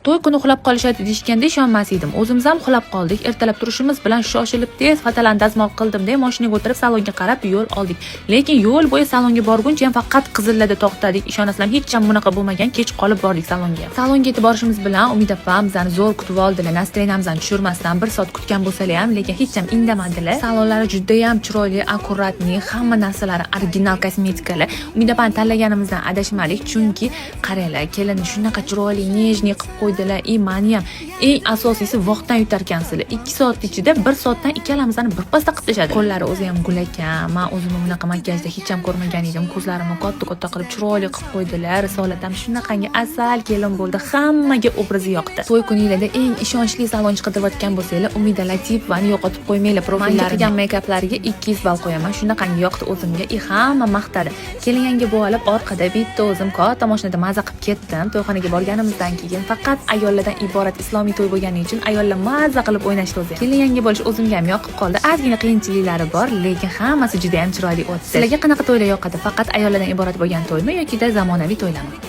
to'y kuni uxlab qolishadi deyishganda ishonmas edim. O'zimiz ham uxlab qoldik. Ertalab turishimiz bilan shoshilib tez fatalan dazmol qildim-da, mashinaga o'tirib salonga qarab yo'l oldik. Lekin yo'l bo'yi salonga borguncha ham faqat qizillarda to'xtadik. Ishonasizlar, hech ham bunaqa bo'lmagan. Kech qolib bordik salonga. Salonga yetib borishimiz bilan Umid opam bizani zo'r kutib oldilar. Настроениямizdan tushirmasdan 1 soat kutgan bo'lsalar ham, lekin hech ham indamadilar. Salonlari juda ham chiroyli, akkuratni, hamma narsalari original kosmetikalar. Umid opani tanlaganimizdan adashmadik, chunki qaranglar, kelinni shunaqa chiroyli, nejniy qilib qo'ydilar. Meni ham eng asosiysi vaqtdan yutar ekansizlar. 2 soat ichida 1 soatdan ikkalamizni birpasda qilib tashladi. Qo'llari o'zi ham gul ekan. Men o'zimni bunaqa makiyajda hech ham ko'rmagan edim. Ko'zlarimni katta-katta qilib chiroyli qilib qo'ydilar. Risolat ham shunaqangi asal kelin bo'ldi. Hammaga obrazi yoqdi. To'y kuninglarda eng ishonchli salonchi qidirayotgan bo'lsanglar, Umida Latifovani yo'qotib qo'ymanglar. Profillariga qilgan meykaplariga 200 ball qo'yaman. Shunaqangi yoqdi o'zimga. Hamma maqtadi. Kelin yangi bo'lib orqada bitta o'zim katta mashinada maza qilib ketdim. To'yxonaga borganimizdan keyin faqat ayollardan iborat islomiy to'y bo'lgani uchun ayollar maza qilib o'ynashdi o'zi. Kelin yangi bo'lish o'zimga ham yoqib qoldi. Ozgina qiyinchiliklari bor, lekin hammasi juda ham chiroyli o'tdi. Sizlarga qanaqa to'ylar yoqadi? Faqat ayollardan iborat bo'lgan to'ymi yoki zamonaviy to'ylarmi?